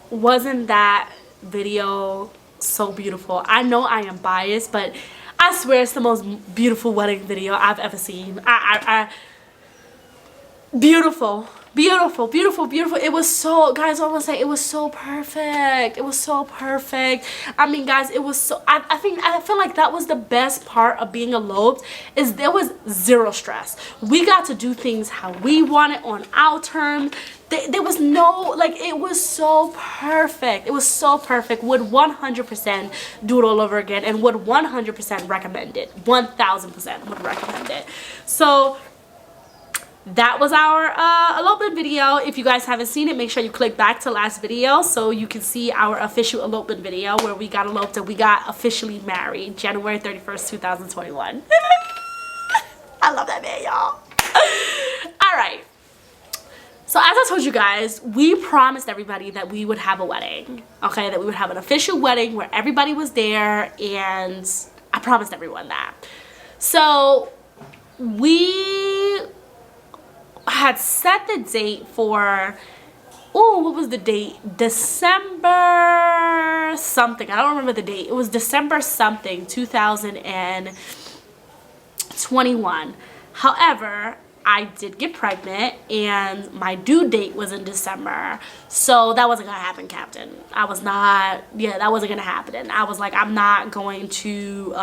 wasn't that video so beautiful? I know I am biased, but I swear it's the most beautiful wedding video I've ever seen. Beautiful, beautiful, beautiful, beautiful. It was so, guys, I want to say it was so perfect. It was so perfect. I mean, guys, it was so, I feel like that was the best part of being eloped, is there was zero stress. We got to do things how we want it on our terms. There was no, like, it was so perfect. It was so perfect. Would 100% do it all over again, and would 100% recommend it. 1000% would recommend it. So that was our elopement video. If you guys haven't seen it, make sure you click back to last video so you can see our official elopement video where we got eloped and we got officially married January 31st, 2021. I love that man, y'all. All right. So as I told you guys, we promised everybody that we would have a wedding, okay? That we would have an official wedding where everybody was there, and I promised everyone that. So we had set the date for, oh, what was the date? December something. I don't remember the date. It was December something, 2021. However, I did get pregnant and my due date was in December. So that wasn't gonna happen, Captain. I was not, yeah, that wasn't gonna happen. And I was like, I'm not going to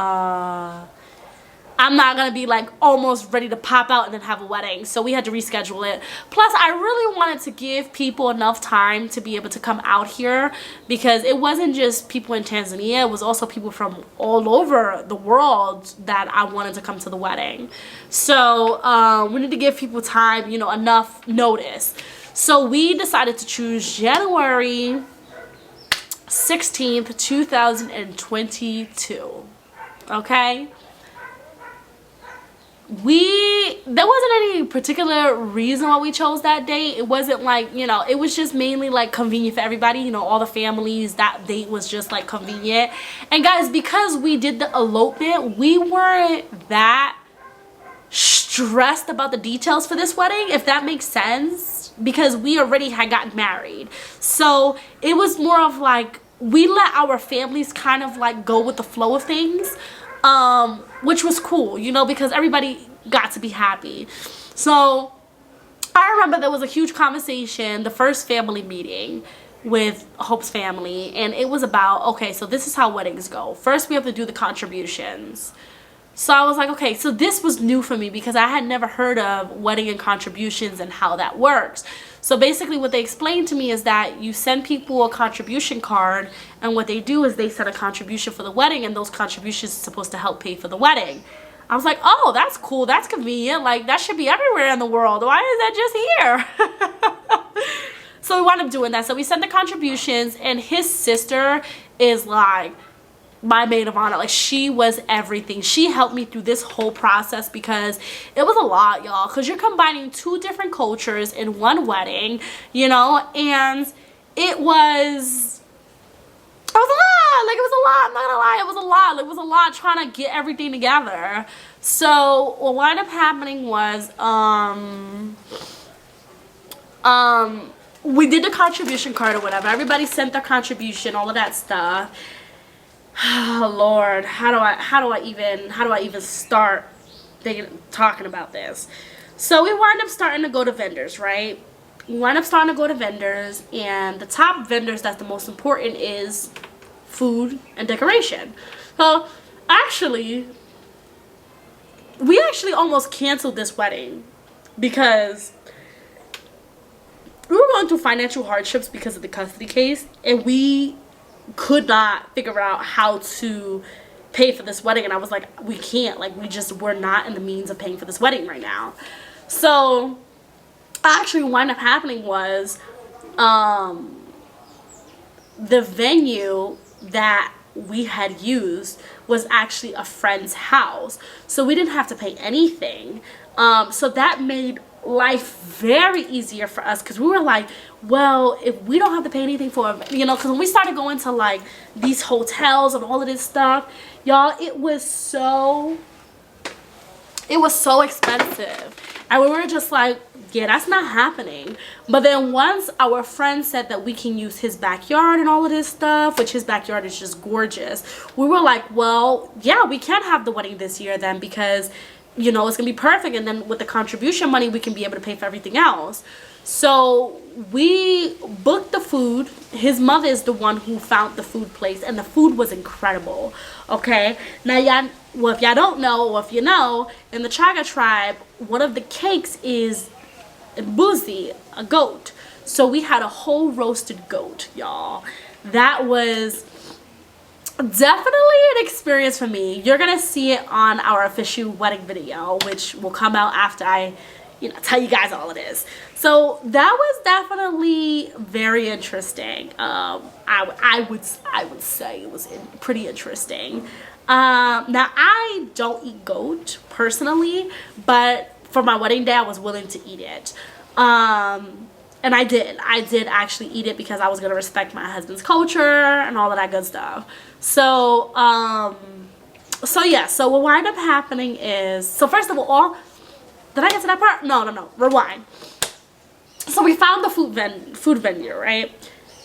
be like almost ready to pop out and then have a wedding. So we had to reschedule it. Plus, I really wanted to give people enough time to be able to come out here, because it wasn't just people in Tanzania, it was also people from all over the world that I wanted to come to the wedding. So we need to give people time, you know, enough notice. So we decided to choose January 16th, 2022. Okay? There wasn't any particular reason why we chose that date. It wasn't like, you know, it was just mainly like convenient for everybody, you know, all the families. That date was just like convenient. And guys, because we did the elopement, we weren't that stressed about the details for this wedding, if that makes sense, because we already had gotten married. So it was more of like, we let our families kind of like go with the flow of things. Which was cool, you know, because everybody got to be happy. So I remember there was a huge conversation, the first family meeting with Hope's family, and it was about, okay, so this is how weddings go. First we have to do the contributions. So I was like, okay, so this was new for me because I had never heard of wedding and contributions and how that works. So basically what they explained to me is that you send people a contribution card, and what they do is they send a contribution for the wedding, and those contributions are supposed to help pay for the wedding. I was like, oh, that's cool, that's convenient, like that should be everywhere in the world. Why is that just here? So we wound up doing that. So we sent the contributions, and his sister is like my maid of honor. Like, she was everything. She helped me through this whole process because it was a lot, y'all, because you're combining two different cultures in one wedding, you know, and it was a lot. Like, it was a lot. I'm not gonna lie, it was a lot. It was a lot trying to get everything together. So what wound up happening was we did the contribution card or whatever. Everybody sent their contribution, all of that stuff. Oh Lord, how do I even start talking about this? So we wind up starting to go to vendors, right? We wind up starting to go to vendors, and the top vendors that's the most important is food and decoration. So we actually almost canceled this wedding because we were going through financial hardships because of the custody case, and we could not figure out how to pay for this wedding. And I was like, we can't, like, we're not in the means of paying for this wedding right now. So actually what wound up happening was the venue that we had used was actually a friend's house, so we didn't have to pay anything. So that made life very easier for us, because we were like, well, if we don't have to pay anything for it, you know, because when we started going to like these hotels and all of this stuff, y'all, it was so expensive, and we were just like, scared. That's not happening. But then once our friend said that we can use his backyard and all of this stuff, which his backyard is just gorgeous, we were like, well, yeah, we can have the wedding this year then, because, you know, it's gonna be perfect, and then with the contribution money we can be able to pay for everything else. So we booked the food. His mother is the one who found the food place, and the food was incredible. Okay, now y'all, well, if y'all don't know, or if you know, in the Chaga tribe, one of the cakes is mbuzi, a goat. So we had a whole roasted goat, y'all. That was definitely an experience for me. You're gonna see it on our official wedding video, which will come out after I, you know, tell you guys all of this. So that was definitely very interesting. I would say it was pretty interesting. Now I don't eat goat personally, but for my wedding day I was willing to eat it. And I did actually eat it because I was gonna respect my husband's culture and all of that good stuff. So yeah, so what wound up happening is, so first of all, did I get to that part? No, rewind. So we found the food venue, right?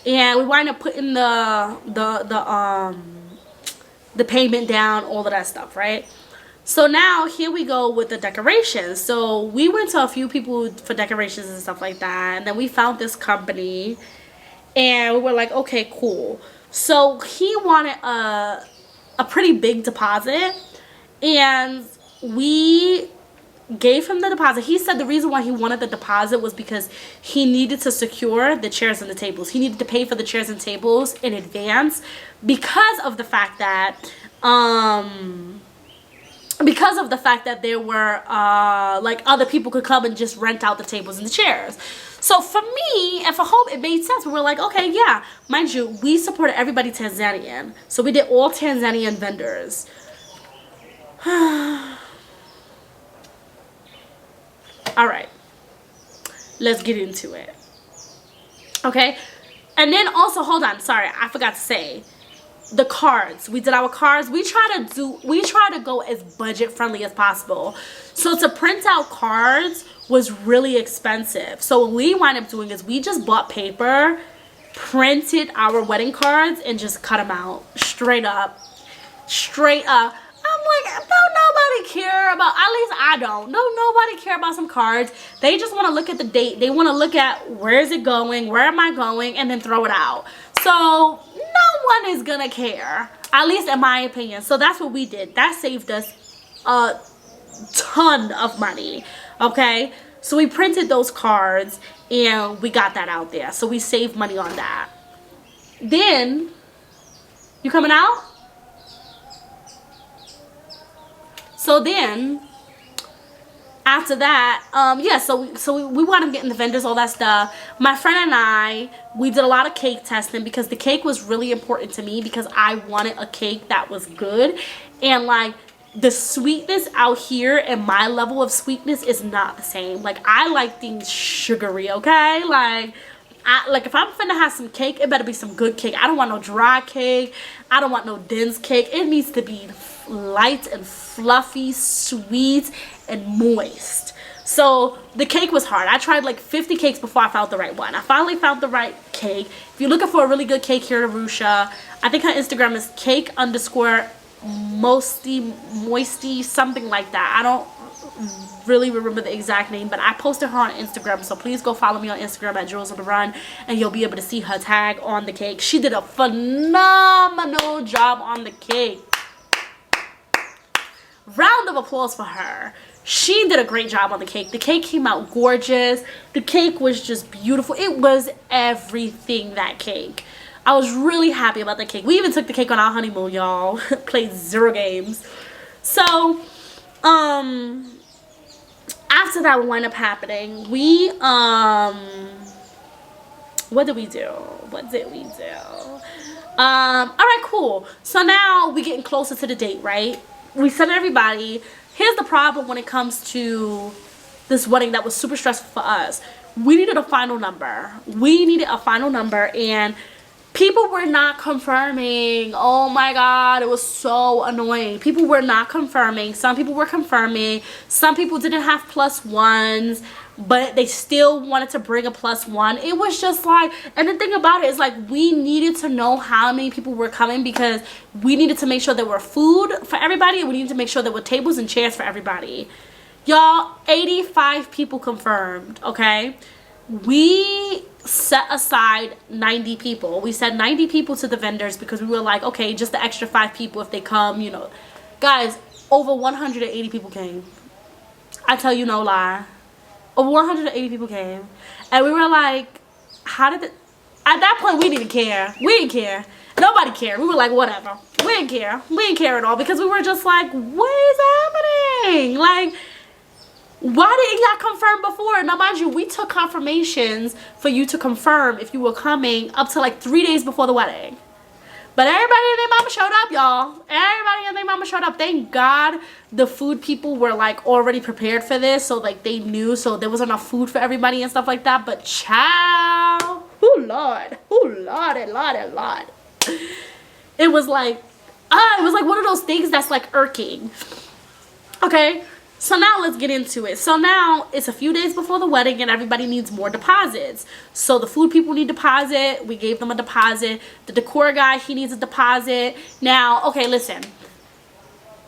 And we wind up putting the payment down, all of that stuff, right? So now here we go with the decorations. So we went to a few people for decorations and stuff like that, and then we found this company, and we were like, okay, cool. So he wanted a pretty big deposit, and we gave him the deposit. He said the reason why he wanted the deposit was because he needed to secure the chairs and the tables. He needed to pay for the chairs and tables in advance because of the fact that there were like other people could come and just rent out the tables and the chairs. So for me and for Hope, it made sense. We were like, okay, yeah, mind you, we supported everybody Tanzanian, so we did all Tanzanian vendors. All right, let's get into it. Okay, and then also, hold on, sorry, I forgot to say, the cards. We did our cards. We try to go as budget friendly as possible. So to print out cards was really expensive. So what we wind up doing is we just bought paper, printed our wedding cards, and just cut them out straight up. I'm like, don't nobody care about, at least I don't. No, nobody care about some cards. They just want to look at the date. They want to look at where is it going, where am I going, and then throw it out. So no one is gonna care, at least in my opinion. So that's what we did. That saved us a ton of money. Okay, so we printed those cards and we got that out there. So we saved money on that. Then, you coming out? So then, after that, yeah, so we wound up getting the vendors, all that stuff. My friend and I, we did a lot of cake testing because the cake was really important to me because I wanted a cake that was good. And like, the sweetness out here and my level of sweetness is not the same. Like, I like things sugary, okay? Like if I'm finna have some cake, it better be some good cake. I don't want no dry cake. I don't want no dense cake. It needs to be light and fluffy, sweet and moist. So the cake was hard. I tried like 50 cakes before I found the right one. I finally found the right cake. If you're looking for a really good cake here in Arusha, I think her Instagram is cake_moisty, something like that. I don't really remember the exact name, but I posted her on Instagram, so please go follow me on Instagram at Jewels on the Run, and you'll be able to see her tag on the cake. She did a phenomenal job on the cake. Round of applause for her. She did a great job on the cake. The cake came out gorgeous. The cake was just beautiful. It was everything, that cake. I was really happy about the cake. We even took the cake on our honeymoon, y'all. Played 0 games. So, after that wound up happening, we, what did we do? Alright, cool. So now we getting closer to the date, right? We said to everybody, here's the problem when it comes to this wedding that was super stressful for us. We needed a final number. And people were not confirming. Oh my god, it was so annoying. People were not confirming. Some people were confirming. Some people didn't have +1s. but they still wanted to bring a +1. It was just like, and the thing about it is like, we needed to know how many people were coming because we needed to make sure there were food for everybody, and we needed to make sure there were tables and chairs for everybody. Y'all, 85 people confirmed, okay? We set aside 90 people. We said 90 people to the vendors because we were like, okay, just the extra 5 people if they come, you know. Guys, over 180 people came. I tell you no lie. Over 180 people came. And we were like, how did it... At that point, we didn't care. We didn't care. Nobody cared. We were like, whatever. We didn't care. We didn't care at all because we were just like, what is happening? Like, why didn't y'all confirm before? Now, mind you, we took confirmations for you to confirm if you were coming up to like 3 days before the wedding. But everybody and their mama showed up, y'all. Everybody and their mama showed up. Thank God the food people were like already prepared for this. So like they knew. So there was enough food for everybody and stuff like that. But child. Oh, Lord. Oh, Lord and Lord and Lord. It was like one of those things that's like irking. Okay. So now let's get into it. So now it's a few days before the wedding and everybody needs more deposits. So the food people need deposit. We gave them a deposit. The decor guy, he needs a deposit. Now, okay, listen.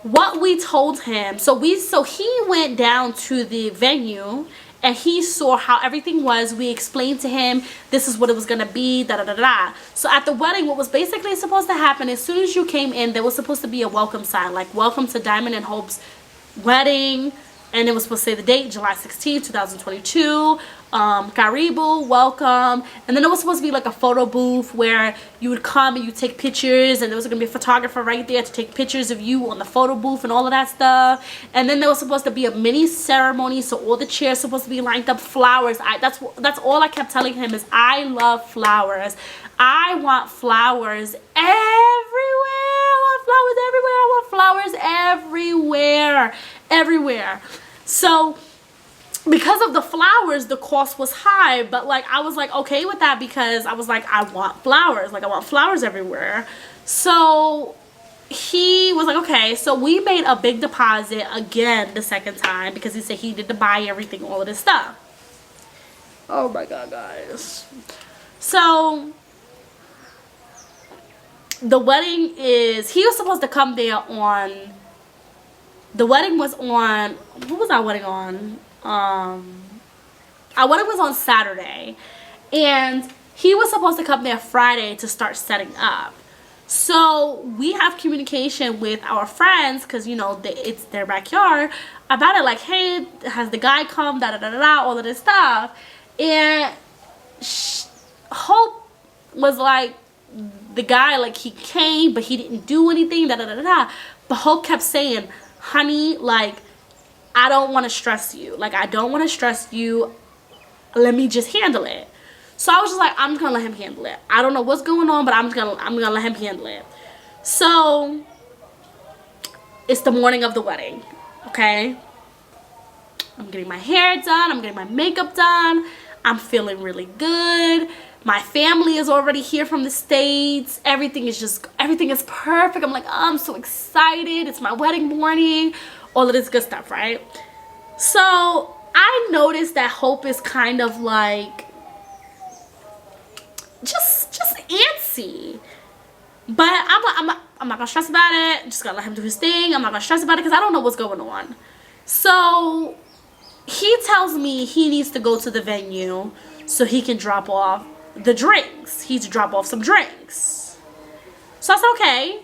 What we told him, so he went down to the venue and he saw how everything was. We explained to him this is what it was gonna be, da da da da. So at the wedding, what was basically supposed to happen, as soon as you came in, there was supposed to be a welcome sign, like welcome to Diamond and Hope's wedding, and it was supposed to say the date, July 16th, 2022. Karibu, welcome. And then it was supposed to be like a photo booth where you would come and you take pictures, and there was gonna be a photographer right there to take pictures of you on the photo booth and all of that stuff. And then there was supposed to be a mini ceremony, so all the chairs supposed to be lined up, flowers. That's all I kept telling him is I love flowers. I want flowers everywhere. I want flowers everywhere. Everywhere. So because of the flowers, the cost was high, but like I was like okay with that because I was like, I want flowers. Like I want flowers everywhere. So he was like, okay. So we made a big deposit again the second time because he said he needed to buy everything, all of this stuff. Oh my God, guys. So the wedding is, he was supposed to come there on, the wedding was on, what was our wedding on? Our wedding was on Saturday, and he was supposed to come there Friday to start setting up. So we have communication with our friends because, you know, it's their backyard about it, like, hey, has the guy come, da da da da, all of this stuff. And Hope was like, the guy, like, he came but he didn't do anything, da da da da. But Hope kept saying, honey, like, I don't want to stress you. Like, I don't want to stress you. Let me just handle it. So I was just like, I'm just gonna let him handle it. I don't know what's going on, but I'm gonna let him handle it. So it's the morning of the wedding. Okay, I'm getting my hair done. I'm getting my makeup done. I'm feeling really good. My family is already here from the States. Everything is perfect. I'm like, oh, I'm so excited. It's my wedding morning. All of this good stuff, right? So I noticed that Hope is kind of like just antsy. But I'm not gonna stress about it. I'm just gonna let him do his thing. I'm not gonna stress about it because I don't know what's going on. So he tells me he needs to go to the venue so he can drop off the drinks. He needs to drop off some drinks. So I said, okay.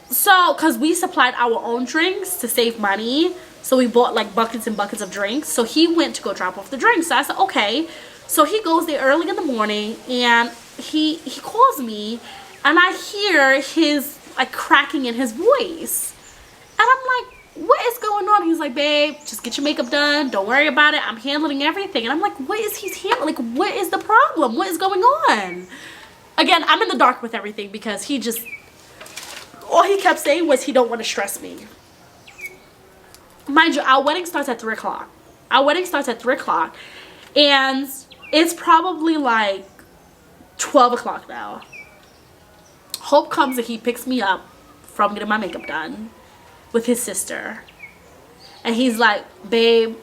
So, because we supplied our own drinks to save money. So we bought like buckets and buckets of drinks. So he went to go drop off the drinks. So I said, okay. So he goes there early in the morning and he calls me and I hear his like cracking in his voice. And I'm like, what is going on? He's like, babe, just get your makeup done. Don't worry about it. I'm handling everything. And I'm like, what is he handling? Like, what is the problem? What is going on? Again, I'm in the dark with everything because he just, all he kept saying was he don't want to stress me. Mind you, our wedding starts at 3 o'clock. Our wedding starts at 3 o'clock. And it's probably like 12 o'clock now. Hope comes and he picks me up from getting my makeup done with his sister. And he's like, babe,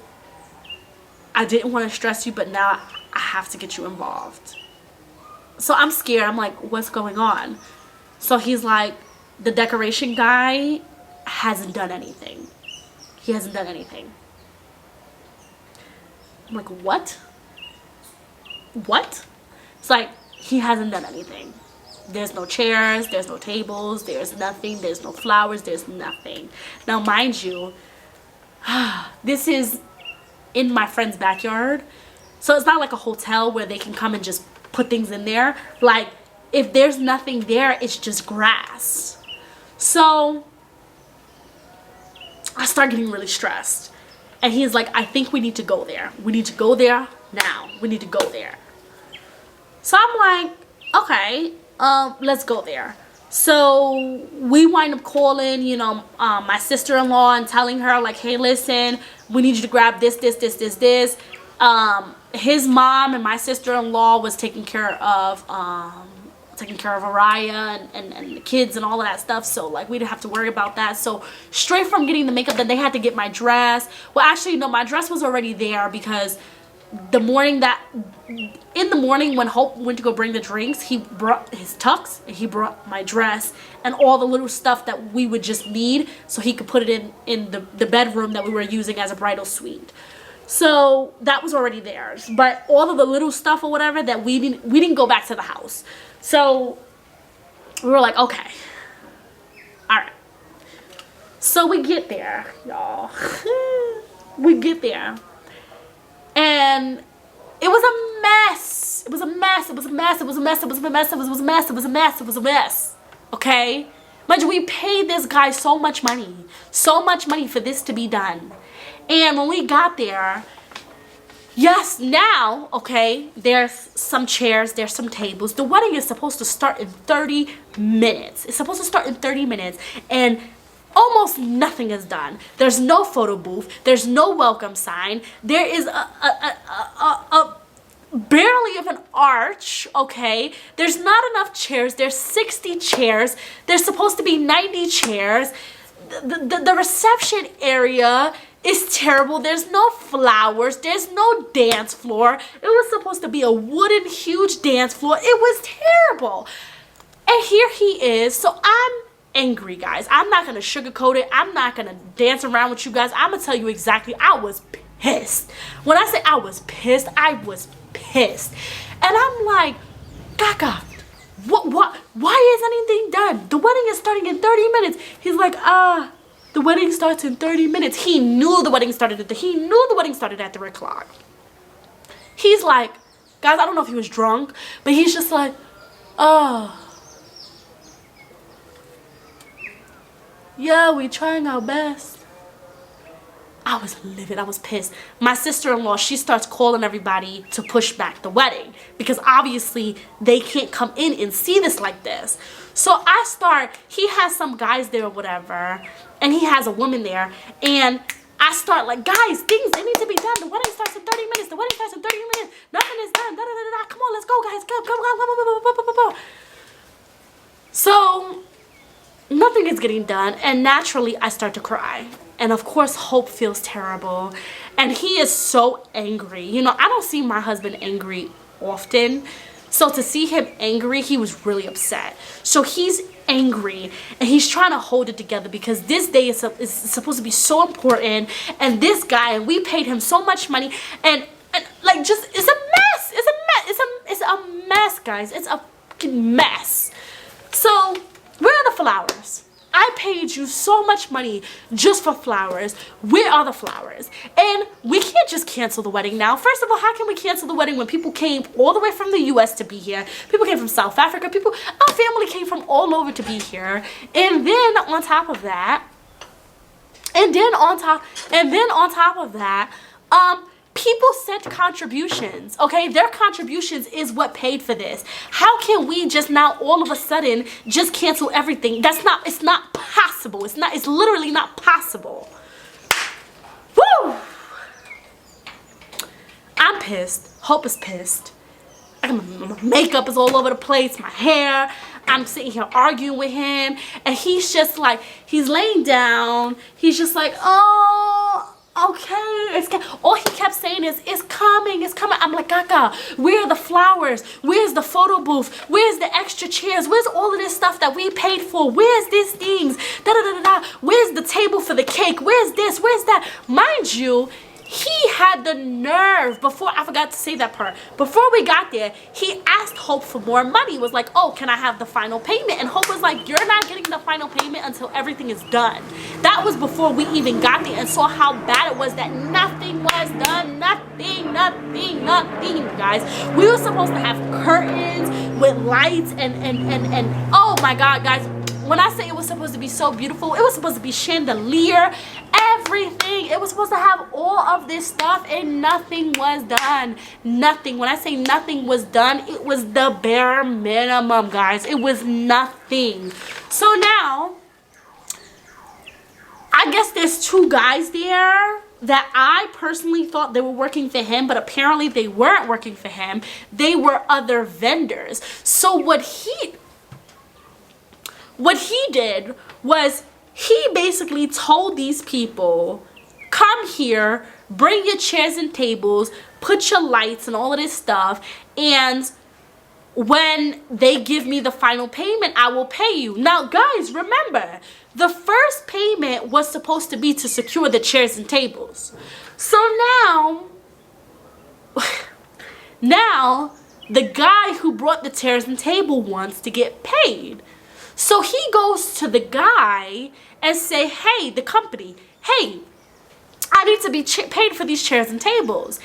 I didn't want to stress you, but now I have to get you involved. So I'm scared. I'm like, what's going on? So he's like, the decoration guy hasn't done anything. He hasn't done anything. I'm like, what? What? It's like, he hasn't done anything. There's no chairs, there's no tables, there's nothing, there's no flowers, there's nothing. Now, mind you, this is in my friend's backyard. So it's not like a hotel where they can come and just put things in there. Like, if there's nothing there, it's just grass. So I start getting really stressed. And he's like, I think we need to go there. We need to go there now. We need to go there. So I'm like, okay, let's go there. So we wind up calling, you know, my sister-in-law and telling her, like, hey, listen, we need you to grab this. His mom and my sister-in-law was taking care of Araya and the kids and all of that stuff. So, like, we didn't have to worry about that. So straight from getting the makeup, then they had to get my dress. Well, actually, no, my dress was already there because in the morning when Hope went to go bring the drinks, he brought his tux and he brought my dress and all the little stuff that we would just need so he could put it in the bedroom that we were using as a bridal suite. So that was already theirs, but all of the little stuff or whatever that we didn't go back to the house. So we were like, okay, all right. So we get there, y'all. We get there. And it was a mess. It was a mess. It was a mess. It was a mess. It was a mess. It was a mess. It was a mess. It was a mess. Okay? Mind you, we paid this guy so much money for this to be done. And when we got there, yes, now, okay, there's some chairs, there's some tables. The wedding is supposed to start in 30 minutes. It's supposed to start in 30 minutes. And almost nothing is done. There's no photo booth. There's no welcome sign. There is a barely of an arch, okay? There's not enough chairs. There's 60 chairs. There's supposed to be 90 chairs. The reception area is terrible. There's no flowers. There's no dance floor. It was supposed to be a wooden, huge dance floor. It was terrible. And here he is. So I'm angry, guys. I'm not gonna sugarcoat it. I'm not gonna dance around with you guys. I'm gonna tell you exactly. I was pissed. When I say I was pissed, I was pissed. And I'm like, Gaga, what? Why isn't anything done? The wedding is starting in 30 minutes. He's like, the wedding starts in 30 minutes. He knew the wedding started at 3 o'clock. He's like, guys, I don't know if he was drunk, but he's just like, yeah, we trying our best. I was livid. I was pissed. My sister-in-law, she starts calling everybody to push back the wedding because obviously they can't come in and see this like this. So he has some guys there or whatever, and he has a woman there, and I start like, guys, they need to be done. The wedding starts in 30 minutes. The wedding starts in 30 minutes. Nothing is done. Da, da, da, da. Come on, let's go, guys. Go. So nothing is getting done, and naturally I start to cry. And of course Hope feels terrible, and he is so angry. You know, I don't see my husband angry often, so to see him angry, he was really upset. So he's angry and he's trying to hold it together because this day is supposed to be so important, and this guy, and we paid him so much money, and like, just, it's a mess. It's a mess, guys. It's a fucking mess. So where are the flowers? I paid you so much money just for flowers. Where are the flowers? And we can't just cancel the wedding now. First of all, how can we cancel the wedding when people came all the way from the US to be here? People came from South Africa. Our family came from all over to be here. And then on top of that, people sent contributions, okay? Their contributions is what paid for this. How can we just now all of a sudden just cancel everything? It's not possible. It's literally not possible. Woo! I'm pissed. Hope is pissed. My makeup is all over the place, my hair. I'm sitting here arguing with him, and he's just like, he's laying down. He's just like, oh, okay, all he kept saying is, it's coming, it's coming. I'm like, Kaka, where are the flowers? Where's the photo booth? Where's the extra chairs? Where's all of this stuff that we paid for? Where's these things? Da da da da da. Where's the table for the cake? Where's this? Where's that? Mind you, he had the nerve, before, I forgot to say that part, before we got there, he asked Hope for more money. Was like, oh, can I have the final payment? And Hope was like, you're not getting the final payment until everything is done. That was before we even got there, and saw how bad it was that nothing was done. Nothing, guys. We were supposed to have curtains with lights and oh my God, guys. When I say it was supposed to be so beautiful, it was supposed to be chandelier, everything. It was supposed to have all of this stuff, and nothing was done. Nothing. When I say nothing was done, it was the bare minimum, guys. It was nothing. So now, I guess there's two guys there that I personally thought they were working for him, but apparently they weren't working for him. They were other vendors. So what he did was, he basically told these people, come here, bring your chairs and tables, put your lights and all of this stuff, and when they give me the final payment, I will pay you. Now, guys, remember, the first payment was supposed to be to secure the chairs and tables. So now the guy who brought the chairs and table wants to get paid. So he goes to the guy and say, hey, the company, hey, I need to be paid for these chairs and tables.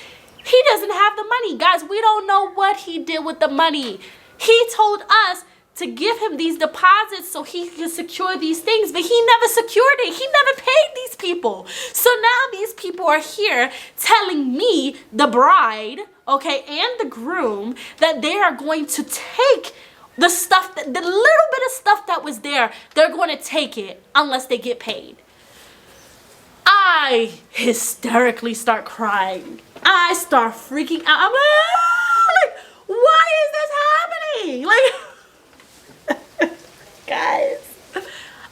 He doesn't have the money. Guys, we don't know what he did with the money. He told us to give him these deposits so he could secure these things, but he never secured it. He never paid these people. So now these people are here telling me, the bride, okay, and the groom, that they are going to take the stuff, the little bit of stuff that was there, they're going to take it unless they get paid. I hysterically start crying. I start freaking out. I'm like, why is this happening? Like, guys,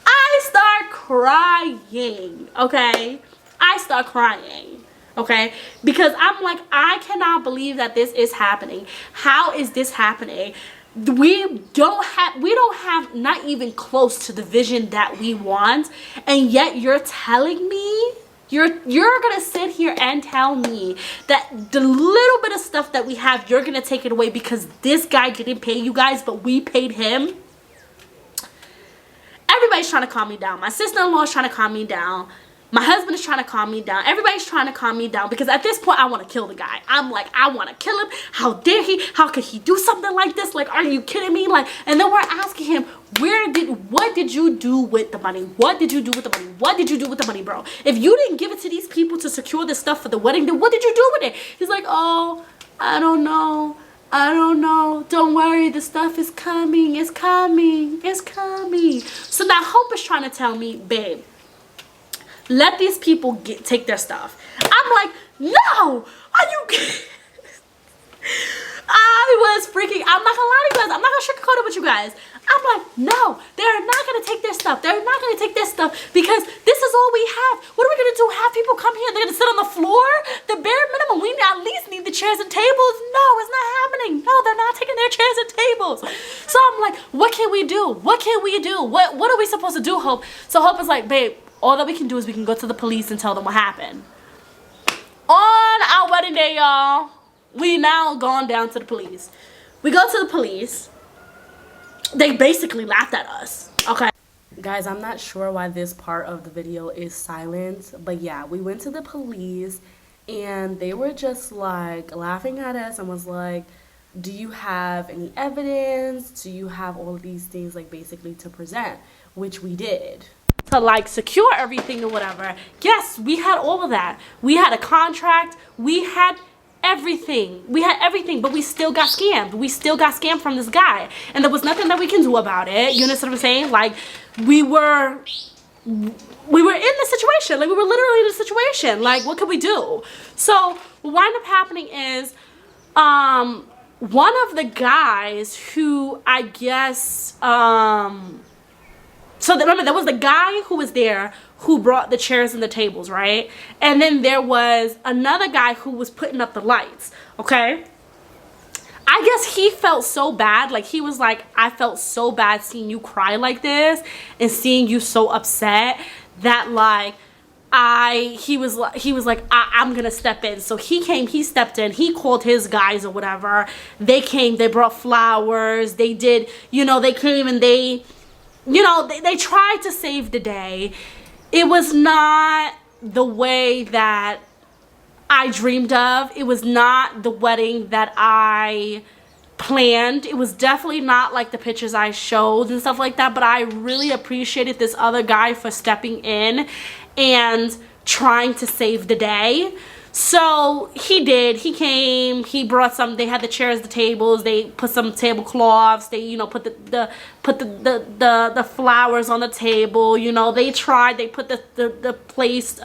I start crying, okay? I start crying, okay? Because I'm like, I cannot believe that this is happening. How is this happening? We don't have not even close to the vision that we want, and yet you're telling me, you're gonna sit here and tell me that the little bit of stuff that we have, you're gonna take it away because this guy didn't pay you guys, but we paid him. Everybody's trying to calm me down. My sister-in-law is trying to calm me down. My husband is trying to calm me down. Everybody's trying to calm me down because at this point, I want to kill the guy. I'm like, I want to kill him. How dare he? How could he do something like this? Like, are you kidding me? Like, and then we're asking him, what did you do with the money? What did you do with the money? What did you do with the money, bro? If you didn't give it to these people to secure the stuff for the wedding, then what did you do with it? He's like, oh, I don't know. I don't know. Don't worry. The stuff is coming. It's coming. It's coming. So now Hope is trying to tell me, babe, let these people take their stuff. I'm like, no, are you kidding? I was freaking, I'm not gonna lie to you guys, I'm not gonna sugarcoat it with you guys. I'm like, no, they're not gonna take their stuff. They're not gonna take their stuff because this is all we have. What are we gonna do? Have people come here and they're gonna sit on the floor? The bare minimum, we at least need the chairs and tables. No, it's not happening. No, they're not taking their chairs and tables. So I'm like, what can we do? What can we do? What are we supposed to do, Hope? So Hope is like, babe, all that we can do is we can go to the police and tell them what happened. On our wedding day, y'all, we now gone down to the police. We go to the police. They basically laughed at us, okay? Guys, I'm not sure why this part of the video is silent, but yeah, we went to the police and they were just like laughing at us and was like, do you have any evidence? Do you have all of these things like basically to present? Which we did. To like secure everything or whatever. Yes, we had all of that. We had a contract. We had everything. We had everything, but we still got scammed. We still got scammed from this guy. And there was nothing that we can do about it. You understand what I'm saying? Like, we were in the situation. Like, we were literally in the situation. Like, what could we do? So what wound up happening is one of the guys who I guess So remember, there was the guy who was there who brought the chairs and the tables, right? And then there was another guy who was putting up the lights, okay? I guess he felt so bad. Like, he was like, I felt so bad seeing you cry like this and seeing you so upset that, like, he was like, I'm gonna step in. So he came, he stepped in, he called his guys or whatever. They came, they brought flowers, they did, you know, they came and they, you know, they tried to save the day. It was not the way that I dreamed of. It was not the wedding that I planned. It was definitely not like the pictures I showed and stuff like that, but I really appreciated this other guy for stepping in and trying to save the day. So he did. He came, he brought some, they had the chairs, the tables, they put some tablecloths, they, you know, put the flowers on the table, you know, they tried, they put the place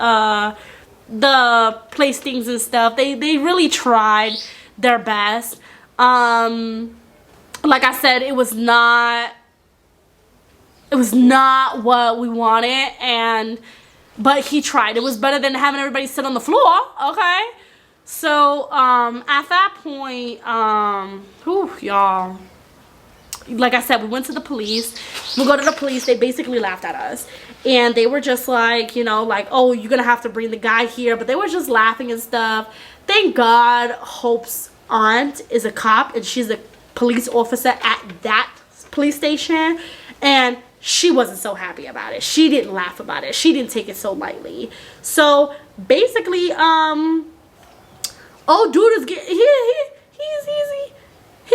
things and stuff. They really tried their best. Like I said, it was not what we wanted, but he tried. It was better than having everybody sit on the floor, okay? So at that point, y'all, like I said, we went to the police. We go to the police. They basically laughed at us. And they were just like, you know, like, oh, you're going to have to bring the guy here. But they were just laughing and stuff. Thank God Hope's aunt is a cop. And she's a police officer at that police station. And she wasn't so happy about it. She didn't laugh about it. She didn't take it so lightly. So basically, oh, dude is getting, he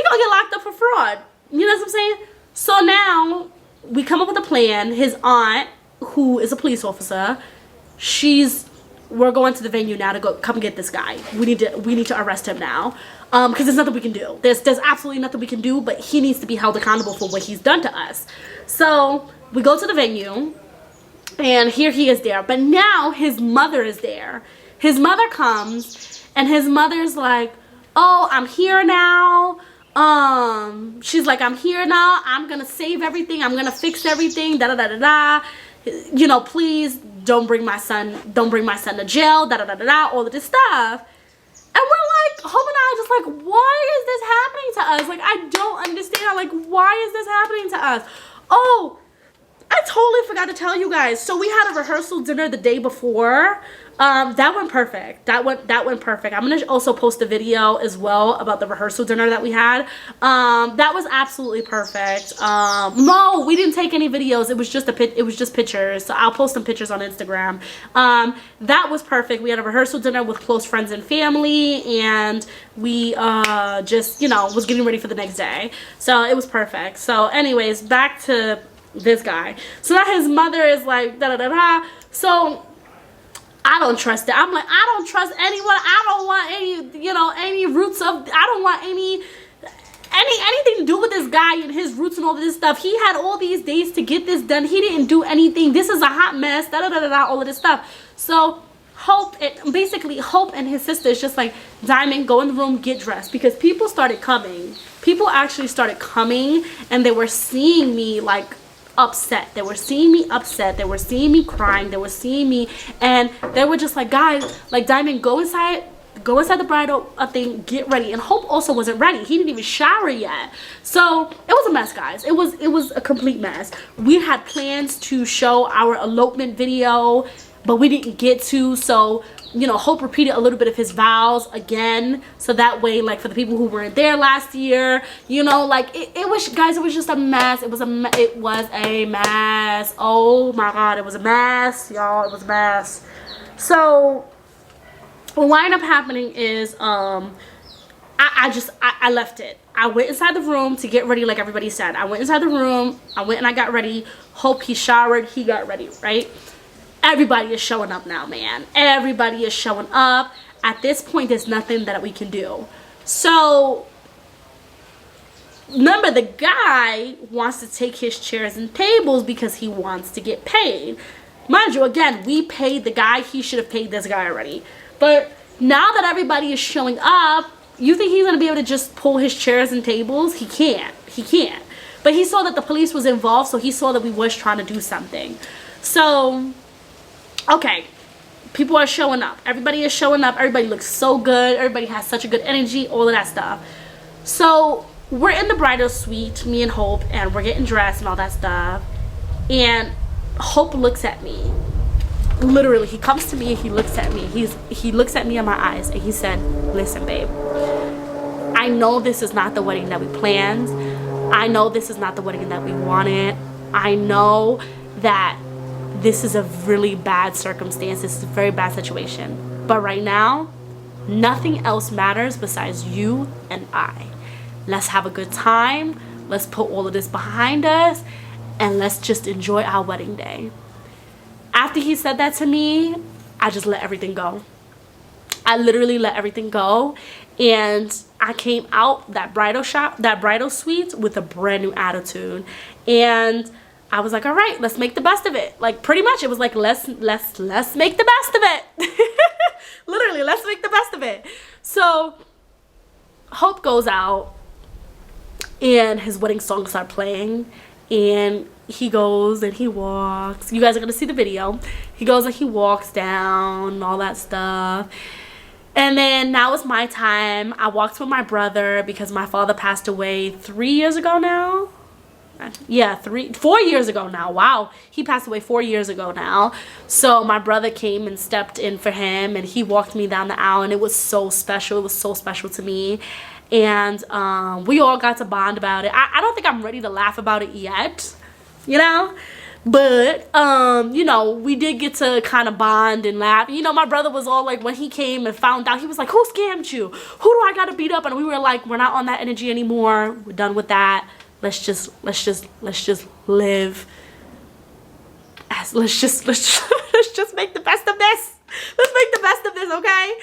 gonna get locked up for fraud. You know what I'm saying? So now we come up with a plan. His aunt, who is a police officer, we're going to the venue now to go come get this guy. We need to arrest him now, because there's nothing we can do. There's absolutely nothing we can do, but he needs to be held accountable for what he's done to us. So we go to the venue, and here he is there. But now his mother is there. His mother comes, and his mother's like, oh, I'm here now. She's like, I'm here now. I'm gonna save everything. I'm gonna fix everything. Da da da da da. You know, please don't bring my son to jail. Da da da da da. All of this stuff. And we're like, Hope and I are just like, why is this happening to us? Like, I don't understand. Like, why is this happening to us? Oh, I totally forgot to tell you guys. So we had a rehearsal dinner the day before. That went perfect. That went perfect. I'm gonna also post a video as well about the rehearsal dinner that we had. That was absolutely perfect. No, we didn't take any videos. It was just pictures. So I'll post some pictures on Instagram. That was perfect. We had a rehearsal dinner with close friends and family, and we just, you know, was getting ready for the next day. So it was perfect. So anyways, back to this guy. So now his mother is like da da da da. So I don't trust it. I'm like, I don't trust anyone. I don't want any, you know, any roots of, I don't want anything to do with this guy and his roots and all of this stuff. He had all these days to get this done. He didn't do anything. This is a hot mess. Da da da da da. All of this stuff. So Hope and his sister is just like, Diamond, go in the room, get dressed, because people started coming. People actually started coming, and they were seeing me like upset. They were seeing me upset. They were seeing me crying. They were seeing me, and they were just like, guys, like, Diamond, go inside the bridal thing, get ready. And Hope also wasn't ready. He didn't even shower yet. So it was a mess, guys. It was a complete mess. We had plans to show our elopement video, but we didn't get to. So, you know, Hope repeated a little bit of his vows again, so that way, like, for the people who weren't there last year, you know, like, it was, guys, it was just a mess. It was a mess. Oh my God, it was a mess, y'all. It was a mess. So what wound up happening is I left it. I went inside the room to get ready, like everybody said. I went inside the room. I went and I got ready. Hope, he showered. He got ready, right? Everybody is showing up now, man. Everybody is showing up. At this point, there's nothing that we can do. So remember, the guy wants to take his chairs and tables because he wants to get paid. Mind you, again, we paid the guy. He should have paid this guy already. But now that everybody is showing up, you think he's going to be able to just pull his chairs and tables? He can't. He can't. But he saw that the police was involved, so he saw that we was trying to do something. So, okay. People are showing up. Everybody is showing up. Everybody looks so good. Everybody has such a good energy, all of that stuff. So, we're in the bridal suite, me and Hope, and we're getting dressed and all that stuff. And Hope looks at me. Literally, he comes to me and he looks at me. He looks at me in my eyes and he said, listen, babe, I know this is not the wedding that we planned. I know this is not the wedding that we wanted. I know that this is a really bad circumstance. This is a very bad situation. But right now, nothing else matters besides you and I. Let's have a good time. Let's put all of this behind us. And let's just enjoy our wedding day. After he said that to me, I just let everything go. I literally let everything go. And I came out that bridal suite with a brand new attitude. And I was like, all right, let's make the best of it. Like, pretty much it was like, let's make the best of it. Literally, let's make the best of it. So Hope goes out and his wedding songs start playing, and he goes and he walks. You guys are gonna see the video. He goes and he walks down and all that stuff. And then now it's my time. I walked with my brother because my father passed away 3 years ago now. Yeah, 4 years ago now. Wow, he passed away 4 years ago now. So my brother came and stepped in for him, and he walked me down the aisle, and it was so special. It was so special to me. And we all got to bond about it. I don't think I'm ready to laugh about it yet, you know, but you know, we did get to kind of bond and laugh. You know, my brother was all like, when he came and found out, he was like, who scammed you? Who do I gotta beat up? And we were like, we're not on that energy anymore. We're done with that. Let's just live. Let's just make the best of this. Let's make the best of this, okay?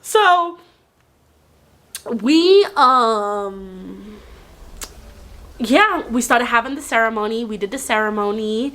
So we yeah, we started having the ceremony. We did the ceremony,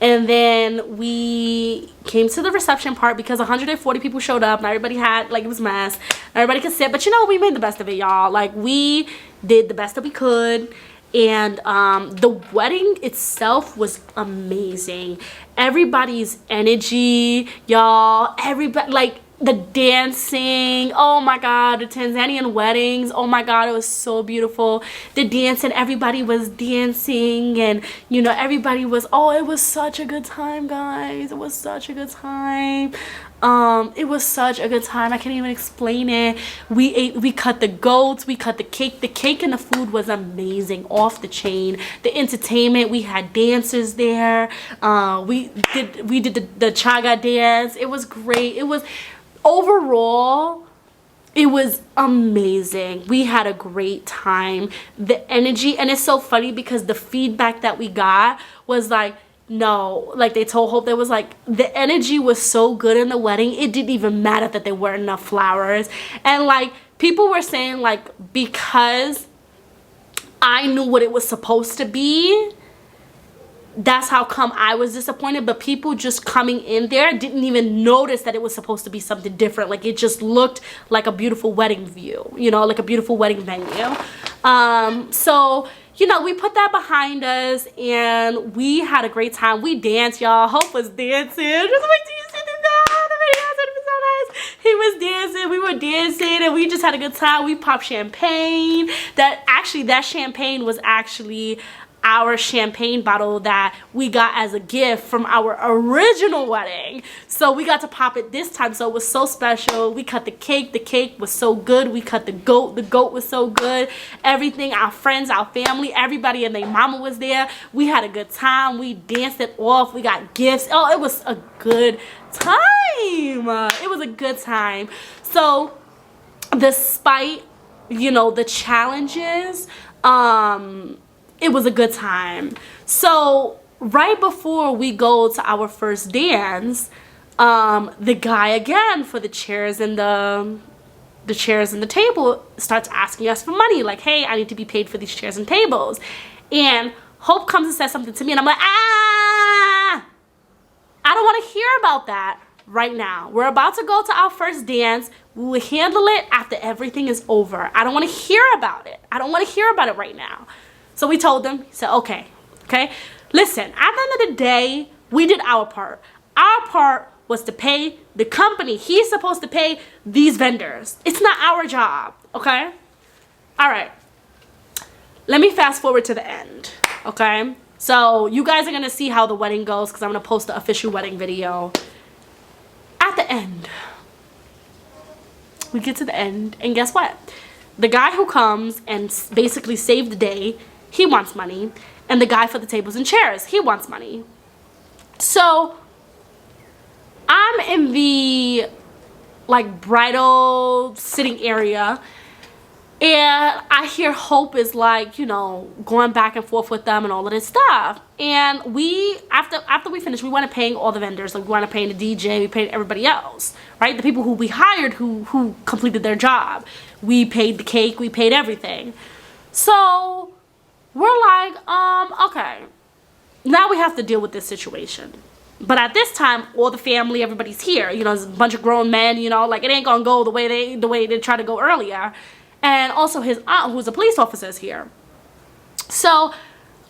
and then we came to the reception part because 140 people showed up, and everybody had, like, it was a mess. Everybody could sit, but you know, we made the best of it, y'all. Like, we did the best that we could. And the wedding itself was amazing. Everybody's energy, y'all, everybody, like, the dancing, oh my god, the Tanzanian weddings, oh my god, it was so beautiful. The dancing, everybody was dancing, and you know, everybody was, oh, it was such a good time, guys. It was such a good time. It was such a good time. I can't even explain it. We cut the goats, we cut the cake and the food was amazing, off the chain. The entertainment, we had dancers there. We did the chaga dance. It was great. It was, overall, it was amazing. We had a great time. The energy, and it's so funny because the feedback that we got was like, no, like, they told Hope, there was like, the energy was so good in the wedding, it didn't even matter that there weren't enough flowers. And like, people were saying, like, because I knew what it was supposed to be, that's how come I was disappointed. But people just coming in there didn't even notice that it was supposed to be something different. Like, it just looked like a beautiful wedding view, you know, like a beautiful wedding venue. So, you know, we put that behind us and we had a great time. We danced, y'all. Hope was dancing. Just wait till you see the videos. It was so nice. He was dancing. We were dancing and we just had a good time. We popped champagne. That champagne was actually our champagne bottle that we got as a gift from our original wedding. So we got to pop it this time, so it was so special. We cut the cake was so good. We cut the goat was so good. Everything, our friends, our family, everybody and their mama was there. We had a good time. We danced it off. We got gifts. Oh, it was a good time. It was a good time. So despite, you know, the challenges, it was a good time. So right before we go to our first dance, the guy again for the chairs and the chairs and the table starts asking us for money. Like, hey, I need to be paid for these chairs and tables. And Hope comes and says something to me, and I'm like, I don't want to hear about that right now. We're about to go to our first dance. We will handle it after everything is over. I don't want to hear about it. I don't want to hear about it right now. So we told him. He said, okay. Listen, at the end of the day, we did our part. Our part was to pay the company. He's supposed to pay these vendors. It's not our job, okay? All right. Let me fast forward to the end, okay? So you guys are going to see how the wedding goes because I'm going to post the official wedding video. At the end, we get to the end, and guess what? The guy who comes and basically saved the day, he wants money. And the guy for the tables and chairs, he wants money. So I'm in the like bridal sitting area, and I hear Hope is like, you know, going back and forth with them and all of this stuff. And we, after we finished, we went to paying all the vendors. Like we went to paying the DJ, we paid everybody else, right? The people who we hired who completed their job. We paid the cake, we paid everything. So we're like, okay, now we have to deal with this situation. But at this time, all the family, everybody's here. You know, there's a bunch of grown men, you know, like it ain't gonna go the way they tried to go earlier. And also his aunt, who's a police officer, is here. So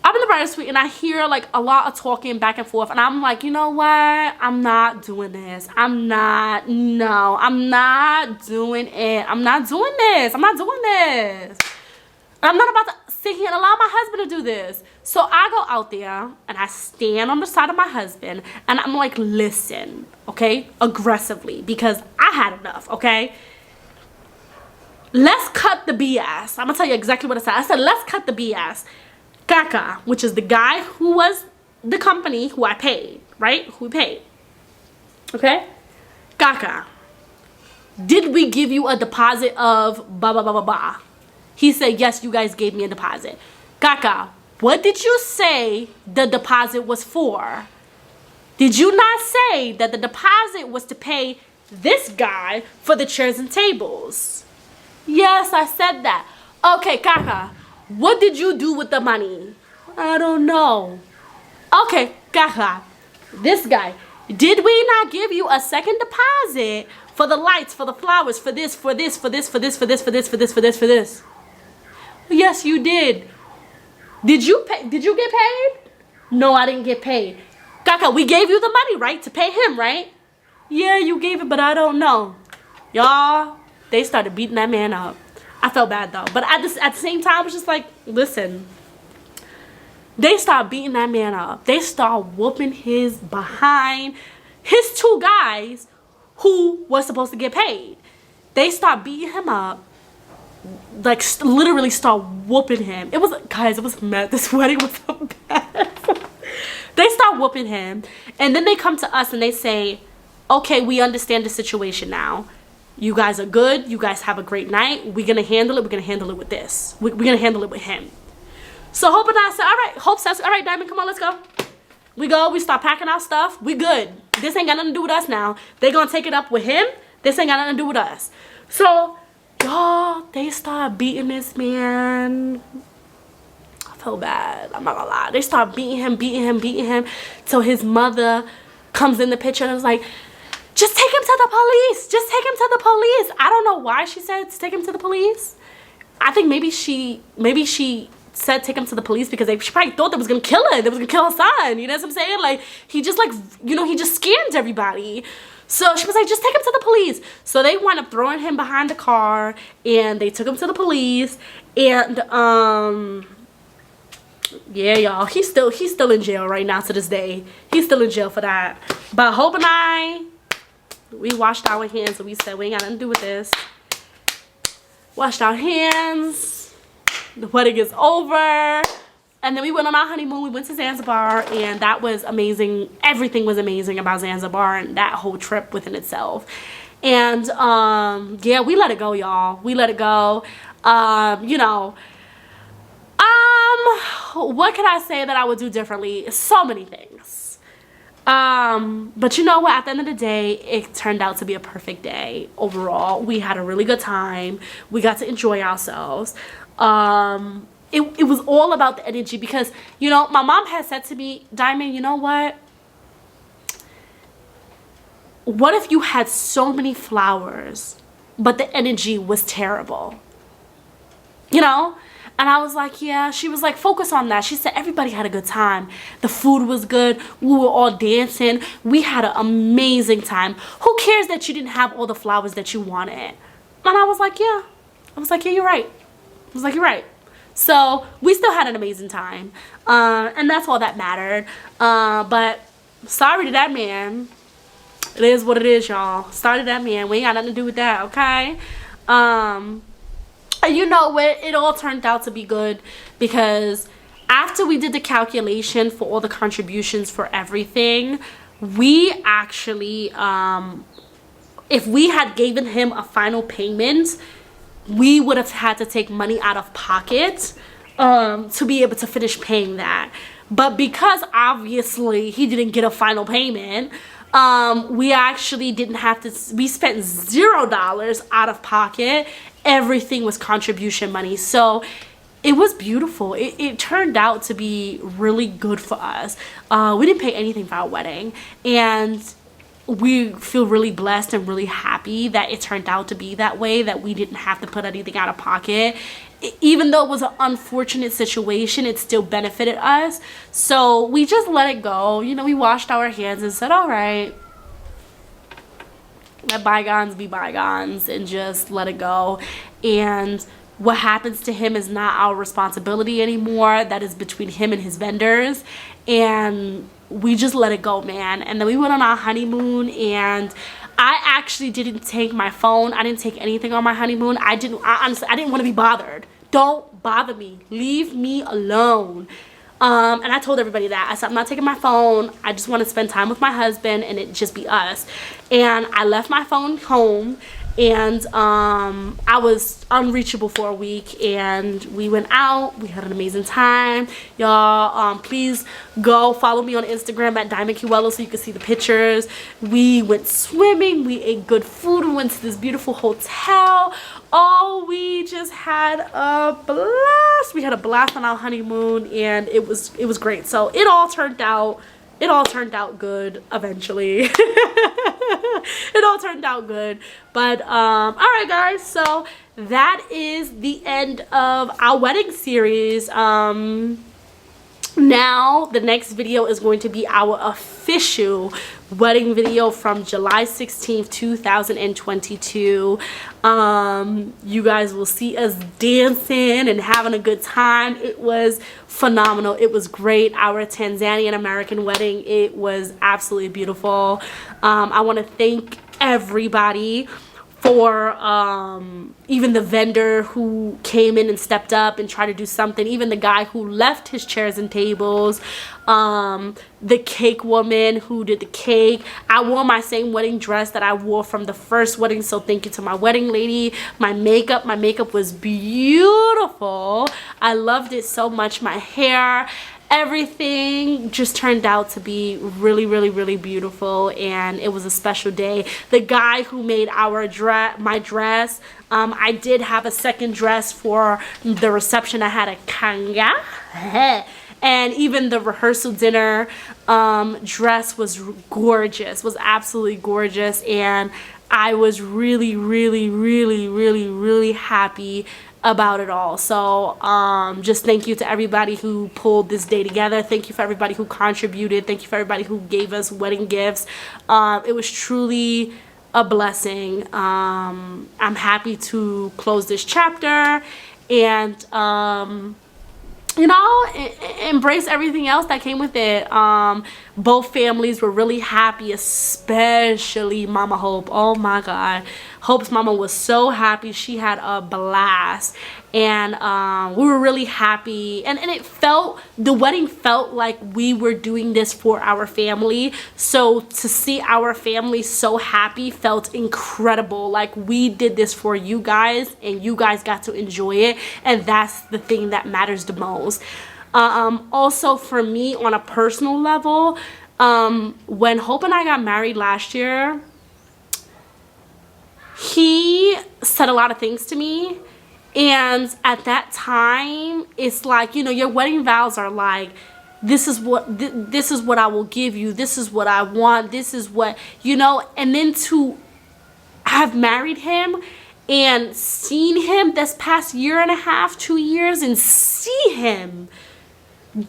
I'm in the bridal suite and I hear like a lot of talking back and forth. And I'm like, you know what? I'm not doing this. I'm not doing it. I'm not doing this. I'm not doing this. I'm not about to sit here and allow my husband to do this. So I go out there and I stand on the side of my husband and I'm like, listen, okay, aggressively, because I had enough, okay? Let's cut the BS. I'm gonna tell you exactly what I said. I said, let's cut the BS. Kaka, which is the guy who was the company who I paid, right? Who we paid. Okay? Kaka, did we give you a deposit of blah, blah, blah, blah, blah? He said, yes, you guys gave me a deposit. Kaka, what did you say the deposit was for? Did you not say that the deposit was to pay this guy for the chairs and tables? Yes, I said that. Okay, Kaka, what did you do with the money? I don't know. Okay, Kaka, this guy, did we not give you a second deposit for the lights, for the flowers, for this, for this, for this, for this, for this, for this, for this, for this, for this? Yes, you did. Did you pay? Did you get paid? No, I didn't get paid. Kaka, we gave you the money, right? To pay him, right? Yeah, you gave it, but I don't know. Y'all, they started beating that man up. I felt bad though. But at the same time, I was just like, listen. They start beating that man up. They start whooping his behind. His two guys who was supposed to get paid. They start beating him up. Like literally start whooping him. It was, guys, it was mad. This wedding was so bad. They start whooping him. And then they come to us and they say, okay, we understand the situation now. You guys are good. You guys have a great night. We're going to handle it. We're going to handle it with this. We're going to handle it with him. So Hope and I said, all right. Hope says, all right, Diamond, come on, let's go. We go. We start packing our stuff. We good. This ain't got nothing to do with us now. They're going to take it up with him. This ain't got nothing to do with us. So, y'all, they start beating this man. I felt bad. I'm not going to lie. They start beating him. So his mother comes in the picture and was like, just take him to the police. Just take him to the police. I don't know why she said to take him to the police. I think maybe she said take him to the police because she probably thought they was going to kill her. They was going to kill her son. You know what I'm saying? Like, he just like, you know, he just scammed everybody. So she was like, just take him to the police. So they wound up throwing him behind the car and they took him to the police. And, yeah, y'all, he's still in jail right now to this day. He's still in jail for that. But Hope and I, we washed our hands and we said we ain't got nothing to do with this. Washed our hands. The wedding is over. And then we went on our honeymoon. We went to Zanzibar and that was amazing. Everything was amazing about Zanzibar and that whole trip within itself. And yeah, we let it go, y'all. We let it go. You know, what can I say that I would do differently? So many things. But you know what, at the end of the day, it turned out to be a perfect day overall. We had a really good time. We got to enjoy ourselves. It was all about the energy because, you know, my mom had said to me, Diamond, you know what? What if you had so many flowers, but the energy was terrible? You know? And I was like, yeah. She was like, focus on that. She said everybody had a good time. The food was good. We were all dancing. We had an amazing time. Who cares that you didn't have all the flowers that you wanted? And I was like, yeah. I was like, yeah, you're right. I was like, you're right. So we still had an amazing time. And that's all that mattered. But sorry to that man. It is what it is, y'all. Sorry to that man. We ain't got nothing to do with that, okay? And you know what? It all turned out to be good, because after we did the calculation for all the contributions for everything, we actually, if we had given him a final payment, we would have had to take money out of pocket to be able to finish paying that. But because obviously he didn't get a final payment, we actually didn't have to, we spent $0 out of pocket. Everything was contribution money. So it was beautiful. It turned out to be really good for us. We didn't pay anything for our wedding, and we feel really blessed and really happy that it turned out to be that way, that we didn't have to put anything out of pocket. Even though it was an unfortunate situation, it still benefited us. So we just let it go. You know, we washed our hands and said, all right, let bygones be bygones, and just let it go. And what happens to him is not our responsibility anymore. That is between him and his vendors. And we just let it go, man. And then we went on our honeymoon, and I actually didn't take my phone. I didn't take anything on my honeymoon. Honestly, I didn't want to be bothered. Don't bother me. Leave me alone. And I told everybody that. I said, I'm not taking my phone. I just want to spend time with my husband and it just be us. And I left my phone home, and I was unreachable for a week, and we went out. We had an amazing time, y'all. Please go follow me on Instagram at Diamond Kiwelu so you can see the pictures. We went swimming. We ate good food. We went to this beautiful hotel. Oh, we just had a blast. We had a blast on our honeymoon, and it was great. So it all turned out good eventually. It all turned out good. But all right, guys, so that is the end of our wedding series. Now the next video is going to be our official wedding video from July 16th 2022. You guys will see us dancing and having a good time. It was phenomenal. It was great. Our Tanzanian American wedding, it was absolutely beautiful. I want to thank everybody for even the vendor who came in and stepped up and tried to do something, even the guy who left his chairs and tables, the cake woman who did the cake. I wore my same wedding dress that I wore from the first wedding, so thank you to my wedding lady. My makeup was beautiful. I loved it so much. My hair, everything just turned out to be really, really, really beautiful, and it was a special day. The guy who made my dress, I did have a second dress for the reception. I had a kanga, and even the rehearsal dinner dress was gorgeous, was absolutely gorgeous, and I was really, really, really, really, really happy about it all. So just thank you to everybody who pulled this day together. Thank you for everybody who contributed. Thank you for everybody who gave us wedding gifts. It was truly a blessing. I'm happy to close this chapter and you know, embrace everything else that came with it. Both families were really happy, especially Mama Hope. Oh my God. Hope's mama was so happy. She had a blast. And we were really happy. And the wedding felt like we were doing this for our family. So to see our family so happy felt incredible. Like we did this for you guys, and you guys got to enjoy it. And that's the thing that matters the most. Also for me, on a personal level, when Hope and I got married last year, he said a lot of things to me, and at that time it's like, you know, your wedding vows are like, this is what I will give you, this is what I want, this is what, you know. And then to have married him and seen him this past year and a half, 2 years, and see him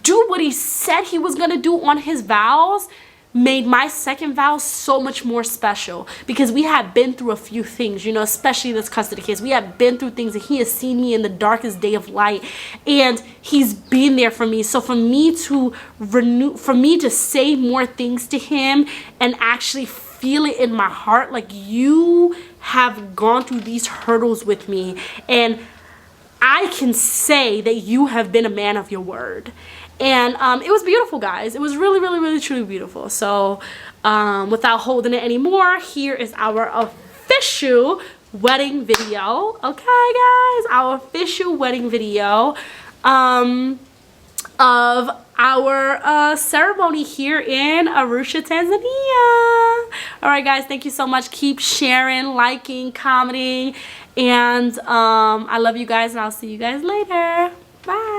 do what he said he was gonna do on his vows made my second vow so much more special, because we had been through a few things, you know, especially this custody case. We have been through things, and he has seen me in the darkest day of light, and he's been there for me. So for me to say more things to him and actually feel it in my heart, like, you have gone through these hurdles with me, and I can say that you have been a man of your word. And it was beautiful, guys. It was really, really, really, truly beautiful. So without holding it anymore, here is our official wedding video. Okay, guys, our official wedding video of our ceremony here in Arusha, Tanzania. All right, guys, thank you so much. Keep sharing, liking, commenting, and I love you guys, and I'll see you guys later. Bye.